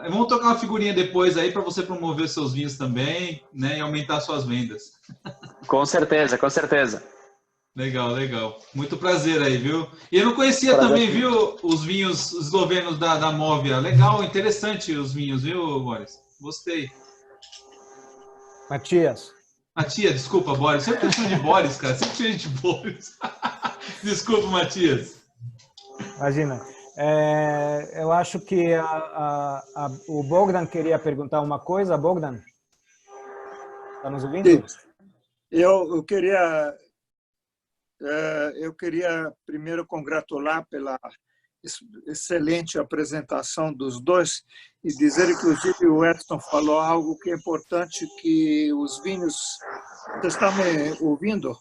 J: vamos tocar uma figurinha depois aí para você promover seus vinhos também, né? E aumentar suas vendas.
I: Com certeza, com certeza.
J: Legal, legal. Muito prazer aí, viu? E eu não conhecia também, viu, os vinhos eslovenos da Movia. Legal, interessante os vinhos, viu, Boris? Gostei.
A: Matias,
J: desculpa, Boris. Sempre eu chamo de Boris, cara. Sempre chamo de Boris. Desculpa, Matias.
A: Imagina. Eu acho que o Bogdan queria perguntar uma coisa. Bogdan? Está nos ouvindo?
K: Eu queria primeiro congratular pela excelente apresentação dos dois e dizer, inclusive, o Edson falou algo que é importante, que os vinhos... Você está me ouvindo?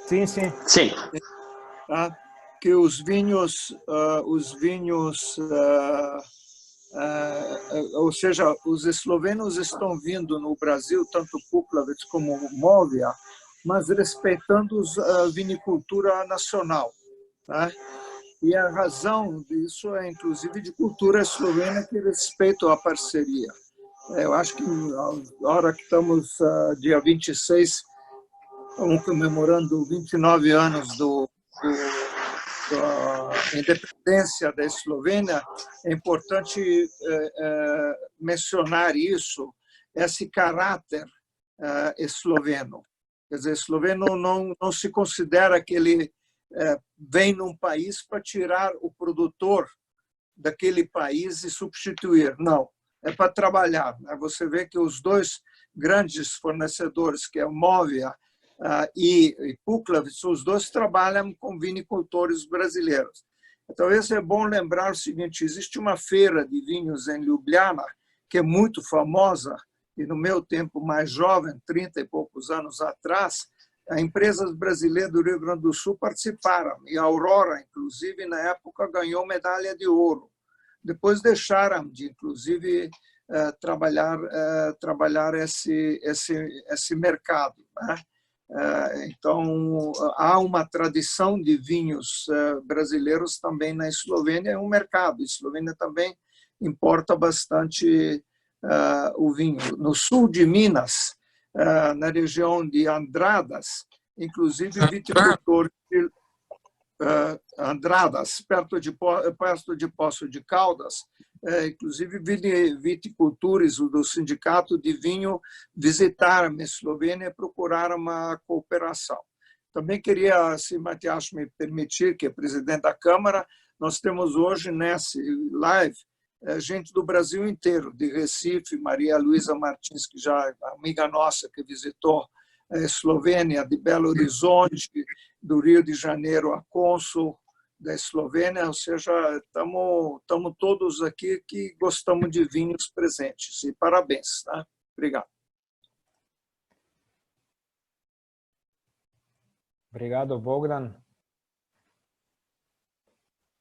A: Sim, sim.
I: Sim.
K: Tá? Que os vinhos, ou seja, os eslovenos estão vindo no Brasil, tanto Puklac como Movia, mas respeitando a vinicultura nacional. Tá? E a razão disso é, inclusive, de cultura eslovena, que respeita a parceria. Eu acho que a hora que estamos, dia 26, estamos comemorando 29 anos da independência da Eslovênia, é importante mencionar isso, esse caráter esloveno. Quer dizer, esloveno não se considera que ele vem num país para tirar o produtor daquele país e substituir. Não, é para trabalhar. Você vê que os dois grandes fornecedores, que é o Movia e Puklavic, os dois trabalham com vinicultores brasileiros. Talvez é bom lembrar o seguinte, existe uma feira de vinhos em Ljubljana, que é muito famosa, e no meu tempo mais jovem, 30 e poucos anos atrás, empresas brasileiras do Rio Grande do Sul participaram, e a Aurora, inclusive, na época, ganhou medalha de ouro. Depois deixaram de, inclusive, trabalhar esse mercado, né? Então, há uma tradição de vinhos brasileiros também na Eslovênia, é um mercado. A Eslovênia também importa bastante o vinho. No sul de Minas, na região de Andradas, inclusive viticultores de Andradas, perto de Poços de Caldas, inclusive viticultores do sindicato de vinho visitaram a Eslovênia e procuraram uma cooperação. Também queria, se Matias me permitir, que é presidente da Câmara, nós temos hoje nesse live gente do Brasil inteiro, de Recife, Maria Luísa Martins, que já é amiga nossa, que visitou a Eslovênia, de Belo Horizonte, do Rio de Janeiro, a cônsul da Eslovênia, ou seja, estamos todos aqui que gostamos de vinhos presentes. E parabéns. Tá? Obrigado.
A: Obrigado, Bogdan.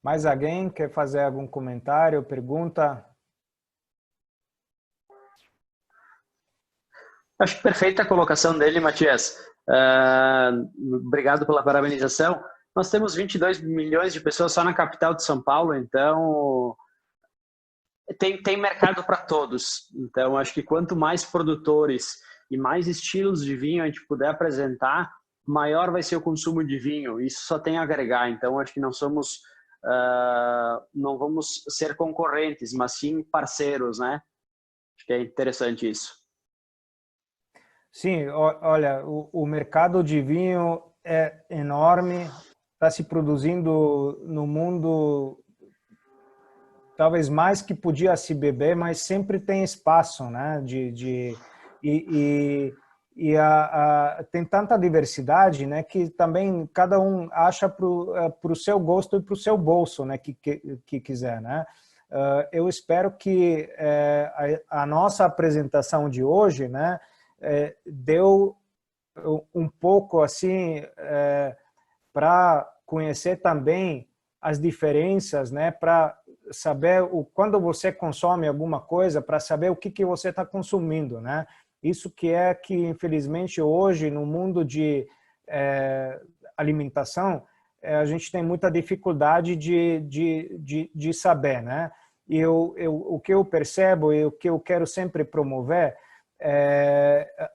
A: Mais alguém quer fazer algum comentário, pergunta?
I: Acho perfeita a colocação dele, Matias. Obrigado pela parabenização. Nós temos 22 milhões de pessoas só na capital de São Paulo, então tem mercado para todos. Então, acho que quanto mais produtores e mais estilos de vinho a gente puder apresentar, maior vai ser o consumo de vinho. Isso só tem a agregar. Então, acho que não vamos ser concorrentes, mas sim parceiros, né? Acho que é interessante isso.
A: Sim, olha, o mercado de vinho é enorme, está se produzindo no mundo talvez mais que podia se beber, mas sempre tem espaço, né? Tem tanta diversidade, né? Que também cada um acha para o seu gosto e para o seu bolso, né? Que quiser, né? Eu espero que a nossa apresentação de hoje, né? Deu um pouco assim para conhecer também as diferenças, né? Para saber quando você consome alguma coisa, para saber o que você está consumindo, né? Isso que infelizmente hoje no mundo de alimentação a gente tem muita dificuldade de saber, né? E o que eu percebo e o que eu quero sempre promover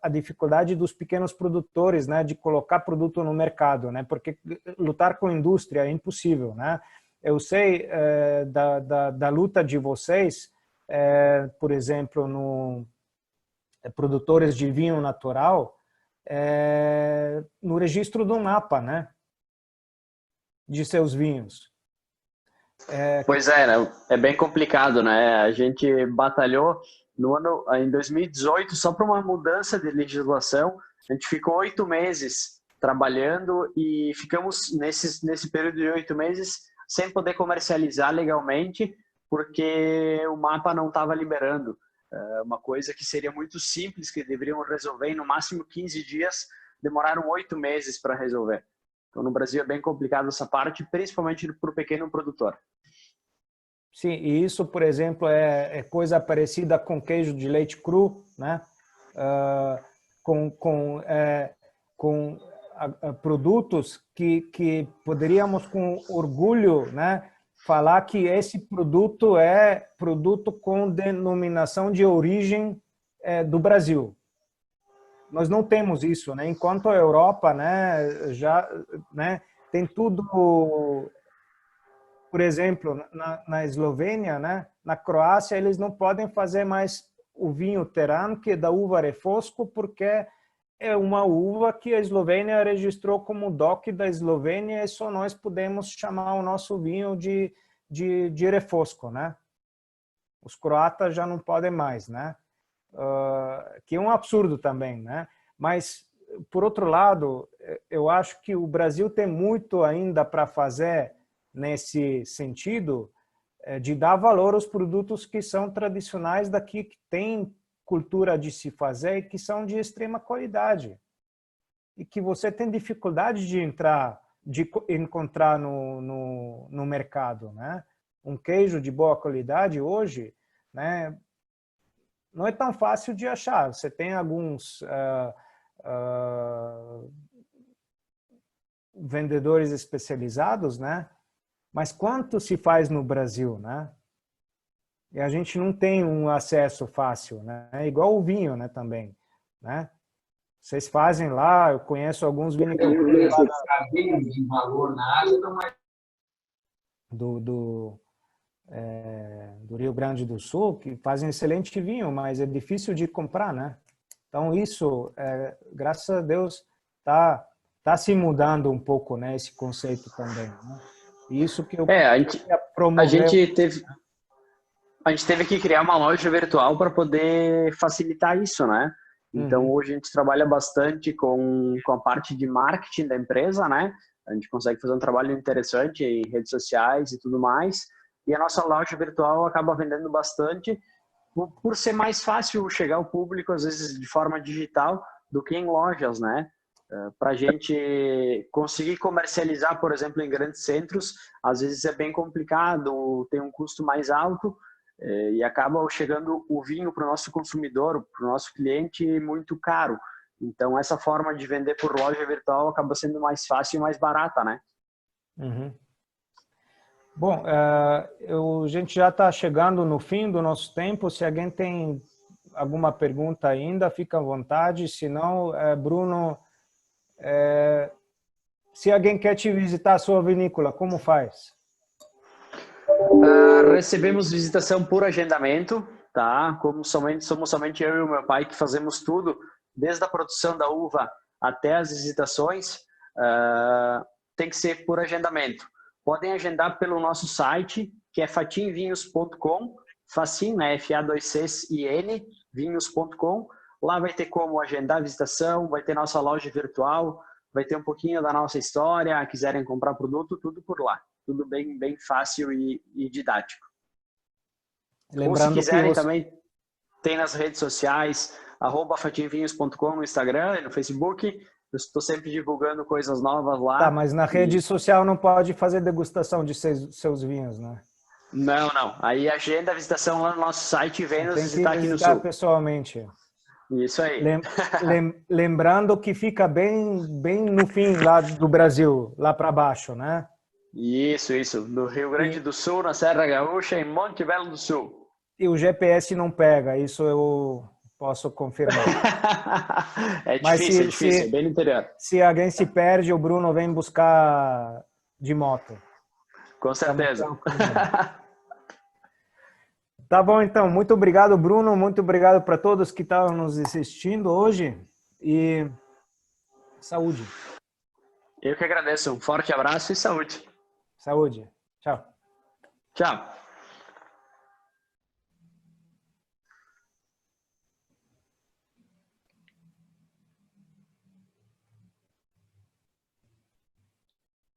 A: a dificuldade dos pequenos produtores, né, de colocar produto no mercado, né, porque lutar com a indústria é impossível, né. Eu sei da luta de vocês, por exemplo, no produtores de vinho natural, no registro do mapa, né, de seus vinhos.
I: Pois é bem complicado, né? A gente batalhou em 2018 só para uma mudança de legislação. A gente ficou 8 meses trabalhando e ficamos nesse período de 8 meses sem poder comercializar legalmente porque o mapa não estava liberando. Uma coisa que seria muito simples, que deveriam resolver em no máximo 15 dias, demoraram 8 meses para resolver. Então, no Brasil é bem complicado essa parte, principalmente para o pequeno produtor.
A: Sim, e isso, por exemplo, é coisa parecida com queijo de leite cru, né? Com produtos que poderíamos com orgulho, né, falar que esse produto é produto com denominação de origem do Brasil. Nós não temos isso, né? Enquanto a Europa, né, já, né, tem tudo, por exemplo, na Eslovênia, né, na Croácia, eles não podem fazer mais o vinho Teran, que é da uva Refosco, porque é uma uva que a Eslovênia registrou como DOC da Eslovênia e só nós podemos chamar o nosso vinho de Refosco, né? Os croatas já não podem mais, né? Que é um absurdo também, né? Mas, por outro lado, eu acho que o Brasil tem muito ainda para fazer nesse sentido de dar valor aos produtos que são tradicionais daqui, que tem cultura de se fazer e que são de extrema qualidade. E que você tem dificuldade de encontrar no mercado, né? Um queijo de boa qualidade hoje, né, não é tão fácil de achar. Você tem alguns vendedores especializados, né? Mas quanto se faz no Brasil, né? E a gente não tem um acesso fácil, né? É igual o vinho, né, também, né? Vocês fazem lá, eu conheço alguns vinicultores lá
L: de valor na área, não é
A: do Rio Grande do Sul, que fazem excelente vinho, mas é difícil de comprar, né? Então isso, graças a Deus, tá se mudando um pouco, né, esse conceito também, né? Isso que eu queria promover.
I: A gente teve que criar uma loja virtual para poder facilitar isso, né? Então, hoje a gente trabalha bastante com a parte de marketing da empresa, né? A gente consegue fazer um trabalho interessante em redes sociais e tudo mais. E a nossa loja virtual acaba vendendo bastante por ser mais fácil chegar ao público, às vezes, de forma digital do que em lojas, né? Para a gente conseguir comercializar, por exemplo, em grandes centros, às vezes é bem complicado, tem um custo mais alto e acaba chegando o vinho para o nosso consumidor, para o nosso cliente, muito caro. Então, essa forma de vender por loja virtual acaba sendo mais fácil e mais barata, né?
A: Uhum. Bom, a gente já está chegando no fim do nosso tempo. Se alguém tem alguma pergunta ainda, fica à vontade. Se não, Bruno, se alguém quer te visitar a sua vinícola, como faz?
I: Recebemos visitação por agendamento, tá? Como somos somente eu e o meu pai que fazemos tudo, desde a produção da uva até as visitações, tem que ser por agendamento. Podem agendar pelo nosso site, que é fatinvinhos.com, Facin, né? F-A-2-C-I-N, vinhos.com. Lá vai ter como agendar a visitação, vai ter nossa loja virtual, vai ter um pouquinho da nossa história, quiserem comprar produto, tudo por lá. Tudo bem bem fácil e didático.
A: Lembrando
I: ou se quiserem também, tem nas redes sociais, @fatinvinhos.com no Instagram e no Facebook. Eu estou sempre divulgando coisas novas lá.
A: Tá, mas na rede social não pode fazer degustação de seus vinhos, né?
I: Não. Aí agenda a visitação lá no nosso site e vem nos visitar aqui no
A: Sul.
I: Pessoalmente. Isso aí.
A: Lembrando que fica bem no fim lá do Brasil, lá para baixo, né?
I: Isso. No Rio Grande do Sul, na Serra Gaúcha, em Monte Belo do Sul.
A: E o GPS não pega, isso eu posso confirmar.
I: É difícil, bem no interior.
A: Se alguém se perde, o Bruno vem buscar de moto.
I: Com certeza.
A: Tá bom, então. Muito obrigado, Bruno. Muito obrigado para todos que estavam nos assistindo hoje. E saúde.
I: Eu que agradeço. Um forte abraço e saúde.
A: Saúde. Tchau.
I: Tchau.